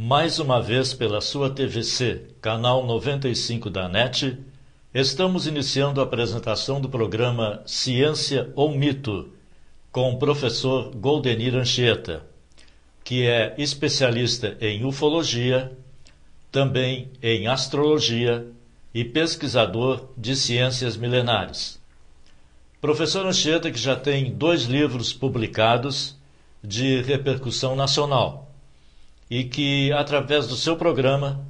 Mais uma vez pela sua TVC, canal 95 da NET, estamos iniciando a apresentação do programa Ciência ou Mito, com o professor Goldenir Anchieta, que é especialista em ufologia, também em astrologia e pesquisador de ciências milenares. Professor Anchieta, que já tem 2 livros publicados de repercussão nacional e que, através do seu programa,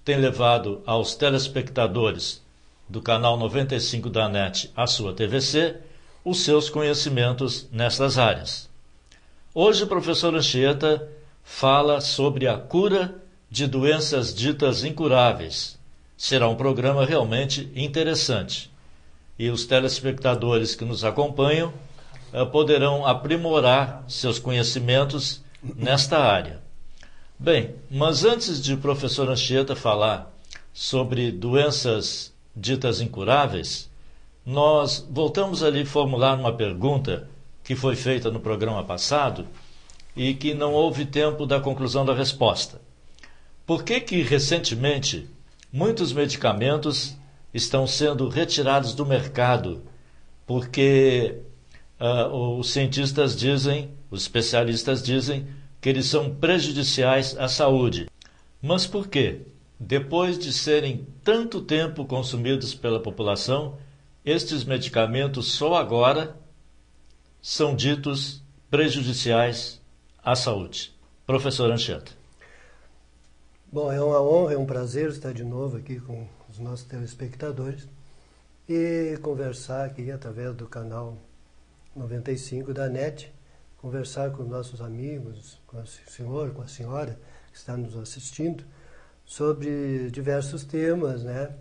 tem levado aos telespectadores do canal 95 da NET, a sua TVC, os seus conhecimentos nessas áreas. Hoje o professor Anchieta fala sobre a cura de doenças ditas incuráveis. Será um programa realmente interessante. E os telespectadores que nos acompanham poderão aprimorar seus conhecimentos nesta área. Bem, mas antes de o professor Anchieta falar sobre doenças ditas incuráveis, nós voltamos ali formular uma pergunta que foi feita no programa passado e que não houve tempo da conclusão da resposta. Por que recentemente muitos medicamentos estão sendo retirados do mercado? Porque os cientistas dizem, os especialistas dizem, que eles são prejudiciais à saúde. Mas por quê? Depois de serem tanto tempo consumidos pela população, estes medicamentos só agora são ditos prejudiciais à saúde. Professor Anchieta. Bom, é uma honra, é um prazer estar de novo aqui com os nossos telespectadores e conversar aqui através do canal 95 da NET, conversar com os nossos amigos, com o senhor, com a senhora que está nos assistindo, sobre diversos temas, né,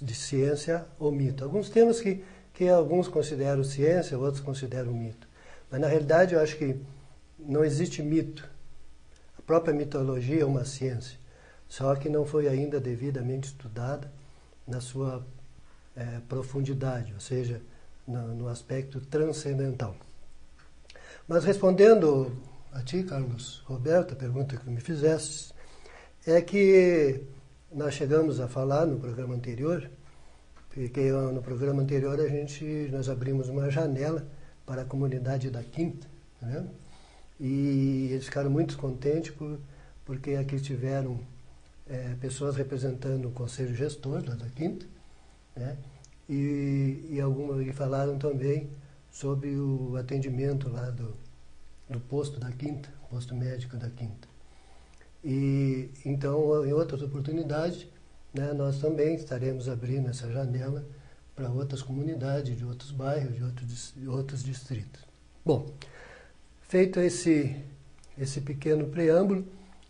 de ciência ou mito. Alguns temas que alguns consideram ciência, outros consideram mito. Mas, na realidade, eu acho que não existe mito. A própria mitologia é uma ciência, só que não foi ainda devidamente estudada na sua profundidade, ou seja, no aspecto transcendental. Mas respondendo a ti, Carlos Roberto, a pergunta que me fizeste, é que nós chegamos a falar no programa anterior, porque no programa anterior nós abrimos uma janela para a comunidade da Quinta, né? E eles ficaram muito contentes porque aqui tiveram pessoas representando o Conselho Gestor lá da Quinta, né? E falaram também sobre o atendimento lá do posto da Quinta, posto médico da Quinta. E então, em outras oportunidades, né, nós também estaremos abrindo essa janela para outras comunidades, de outros bairros, de outros distritos. Bom, feito esse pequeno preâmbulo,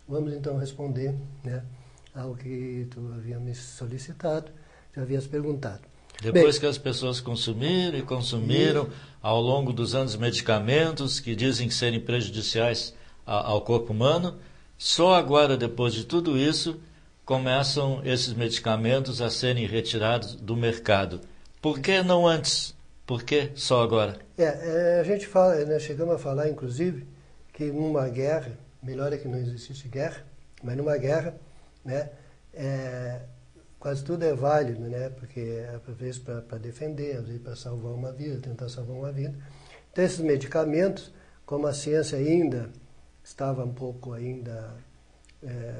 vamos então responder, né, ao que tu havia me solicitado, já havias perguntado. Depois que as pessoas consumiram e consumiram ao longo dos anos medicamentos que dizem serem prejudiciais ao corpo humano, só agora, depois de tudo isso, começam esses medicamentos a serem retirados do mercado. Por que não antes? Por que só agora? A gente fala, nós chegamos a falar, inclusive, que numa guerra, melhor é que não existisse guerra, mas numa guerra, né, quase tudo é válido, né? Porque às vezes para defender, às vezes para salvar uma vida, tentar salvar uma vida. Então esses medicamentos, como a ciência ainda estava um pouco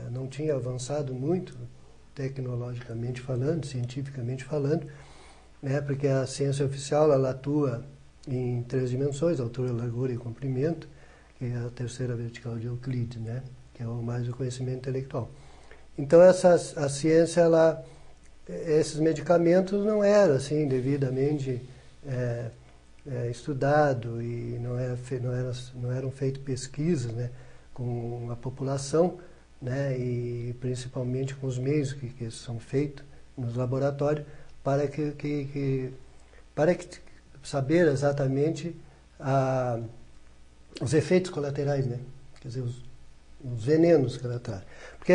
não tinha avançado muito, tecnologicamente falando, cientificamente falando, né? Porque a ciência oficial ela atua em 3 dimensões, altura, largura e comprimento, que é a terceira vertical de Euclides, né? Que é mais o conhecimento intelectual. Então a ciência, esses medicamentos não eram assim devidamente estudados e não eram feitas pesquisas, né, com a população, né, e principalmente com os meios que são feitos nos laboratórios para saber exatamente os efeitos colaterais, né, quer dizer, os venenos que ela traz. Porque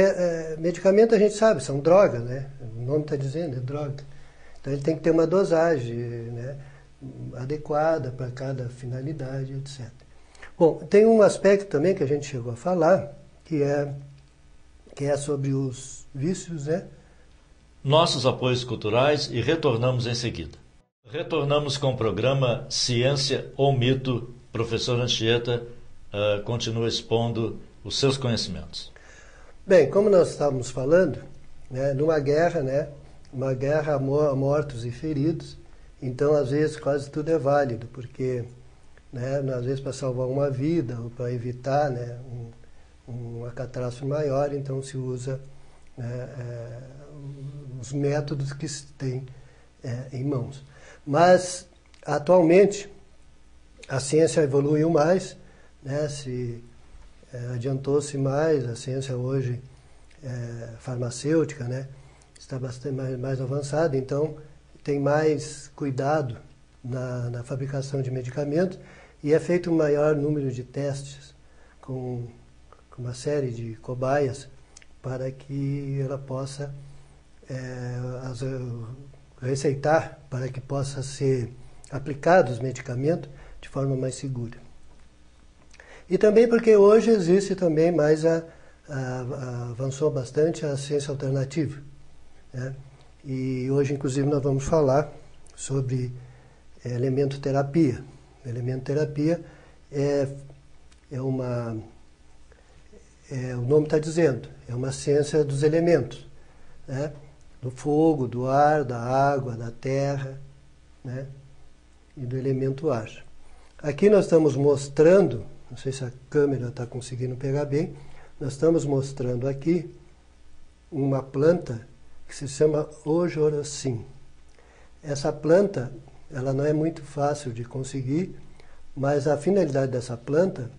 medicamento a gente sabe, são drogas, né? O nome está dizendo, é droga. Então ele tem que ter uma dosagem, né, adequada para cada finalidade, etc. Bom, tem um aspecto também que a gente chegou a falar, que é sobre os vícios, né? Nossos apoios culturais e retornamos em seguida. Retornamos com o programa Ciência ou Mito. Professor Anchieta continua expondo os seus conhecimentos. Bem, como nós estávamos falando, né, numa guerra, né, uma guerra há mortos e feridos, então às vezes quase tudo é válido, porque, né, às vezes para salvar uma vida ou para evitar, né, uma catástrofe maior, então se usa os métodos que se tem em mãos. Mas atualmente a ciência evoluiu mais, né, adiantou-se mais, a ciência hoje farmacêutica, né, está bastante mais avançada, então tem mais cuidado na fabricação de medicamentos e é feito um maior número de testes com uma série de cobaias para que ela possa receitar, para que possa ser aplicado os medicamentos de forma mais segura. E também porque hoje existe também mais avançou bastante a ciência alternativa, né? E hoje, inclusive, nós vamos falar sobre elementoterapia. Elementoterapia o nome está dizendo, é uma ciência dos elementos, né? Do fogo, do ar, da água, da terra, né? E do elemento ar. Aqui nós estamos mostrando, não sei se a câmera está conseguindo pegar bem, nós estamos mostrando aqui uma planta que se chama ojorocim. Essa planta, ela não é muito fácil de conseguir, mas a finalidade dessa planta,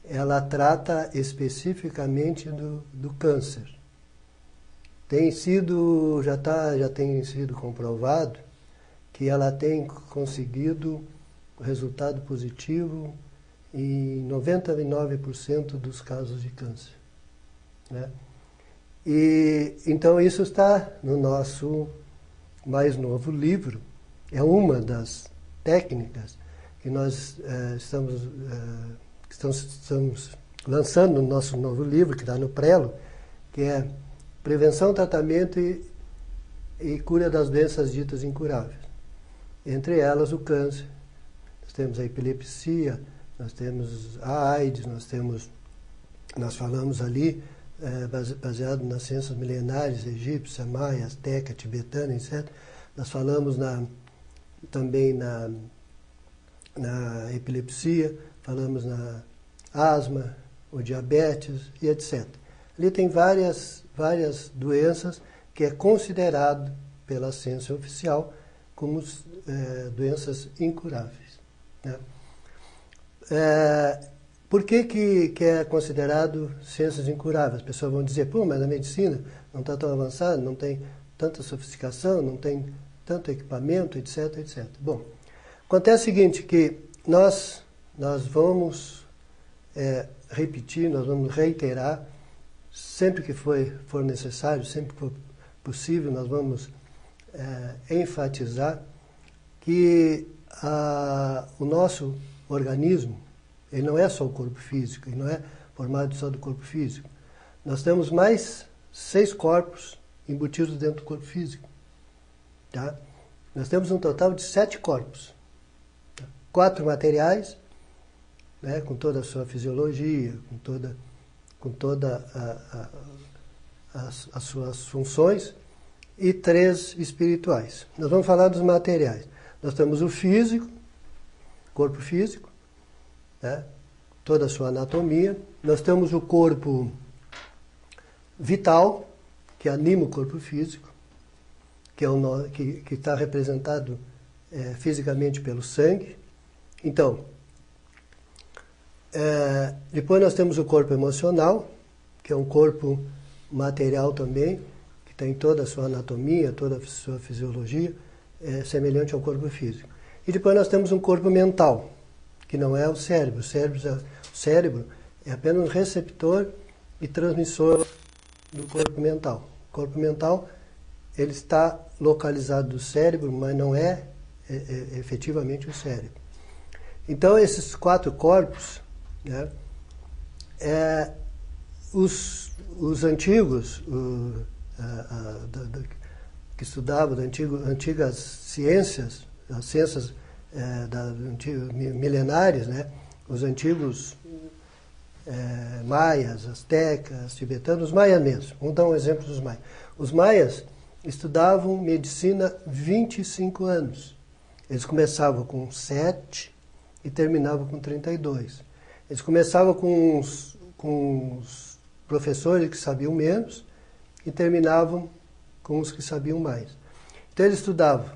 ela trata especificamente do câncer. Já tem sido comprovado que ela tem conseguido resultado positivo em 99% dos casos de câncer, né? E então isso está no nosso mais novo livro. É uma das técnicas que nós estamos lançando no nosso novo livro, que está no prelo, que é Prevenção, Tratamento e Cura das Doenças Ditas Incuráveis. Entre elas o câncer. Nós temos a epilepsia, nós temos a AIDS, nós falamos ali, baseado nas ciências milenares, egípcia, maia, asteca, tibetana, etc. Nós falamos também na epilepsia, falamos na asma, o diabetes e etc. Ali tem várias doenças que é considerado pela ciência oficial como doenças incuráveis, né? Por que é considerado ciências incuráveis? As pessoas vão dizer, pô, mas a medicina não está tão avançada, não tem tanta sofisticação, não tem tanto equipamento, etc, etc. Bom, acontece o seguinte, que nós vamos repetir, nós vamos reiterar, sempre que for necessário, sempre que for possível, nós vamos enfatizar que o nosso organismo, ele não é só o corpo físico, ele não é formado só do corpo físico. Nós temos mais 6 corpos embutidos dentro do corpo físico, tá? Nós temos um total de 7 corpos. 4 materiais, né, com toda a sua fisiologia, com toda as suas funções, e 3 espirituais. Nós vamos falar dos materiais. Nós temos o físico, corpo físico, né, toda a sua anatomia. Nós temos o corpo vital, que anima o corpo físico, que está representado fisicamente pelo sangue. Então, depois nós temos o corpo emocional, que é um corpo material também, que tem toda a sua anatomia, toda a sua fisiologia, semelhante ao corpo físico. E depois nós temos um corpo mental, que não é o cérebro. O cérebro é apenas um receptor e transmissor do corpo mental. O corpo mental, ele está localizado do cérebro, mas não é efetivamente o cérebro. Então, esses 4 corpos, né? Os antigos, que estudavam antigas ciências, as ciências milenares, né? Os antigos maias, astecas, tibetanos, os maias mesmo. Vamos dar um exemplo dos maias. Os maias estudavam medicina 25 anos. Eles começavam com 7 e terminavam com 32. Eles começavam com os professores que sabiam menos e terminavam com os que sabiam mais. Então eles estudavam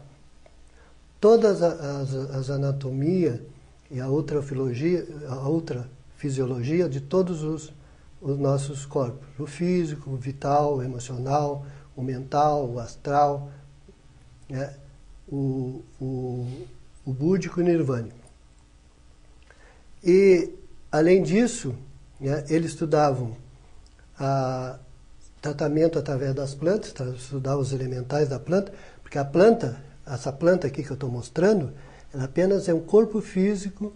todas as anatomias e a outra fisiologia de todos os nossos corpos. O físico, o vital, o emocional, o mental, o astral, né? O búdico e o nirvânico. E, além disso, né, eles estudavam tratamento através das plantas, estudavam os elementais da planta, porque a planta, essa planta aqui que eu estou mostrando, ela apenas é um corpo físico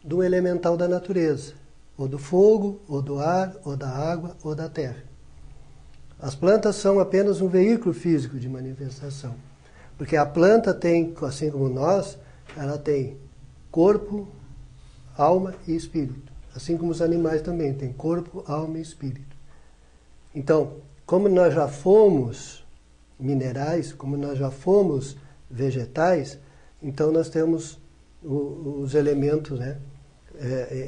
de um elemental da natureza, ou do fogo, ou do ar, ou da água, ou da terra. As plantas são apenas um veículo físico de manifestação, porque a planta tem, assim como nós, ela tem corpo, alma e espírito, assim como os animais também têm corpo, alma e espírito. Então, como nós já fomos minerais, como nós já fomos vegetais, então nós temos os elementos, né,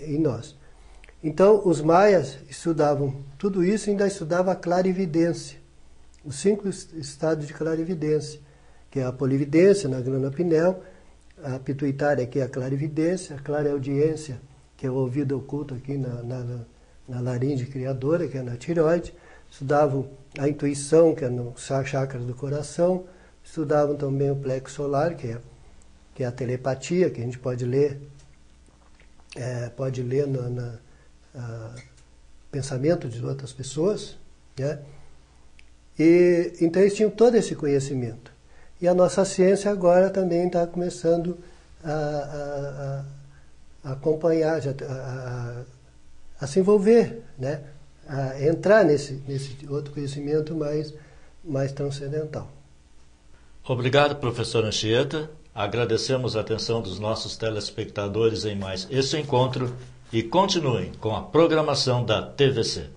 em nós. Então, os maias estudavam tudo isso e ainda estudavam a clarividência, os 5 estados de clarividência, que é a polividência na glândula pineal, a pituitária, que é a clarividência, a clareaudiência, que é o ouvido oculto aqui na laringe criadora, que é na tireoide. Estudavam a intuição, que é no chakra do coração. Estudavam também o plexo solar, que é a telepatia, que a gente pode ler no pensamento de outras pessoas, né? E então eles tinham todo esse conhecimento. E a nossa ciência agora também está começando a acompanhar, a se envolver, né? A entrar nesse outro conhecimento mais transcendental. Obrigado, professor Anchieta. Agradecemos a atenção dos nossos telespectadores em mais esse encontro e continuem com a programação da TVC.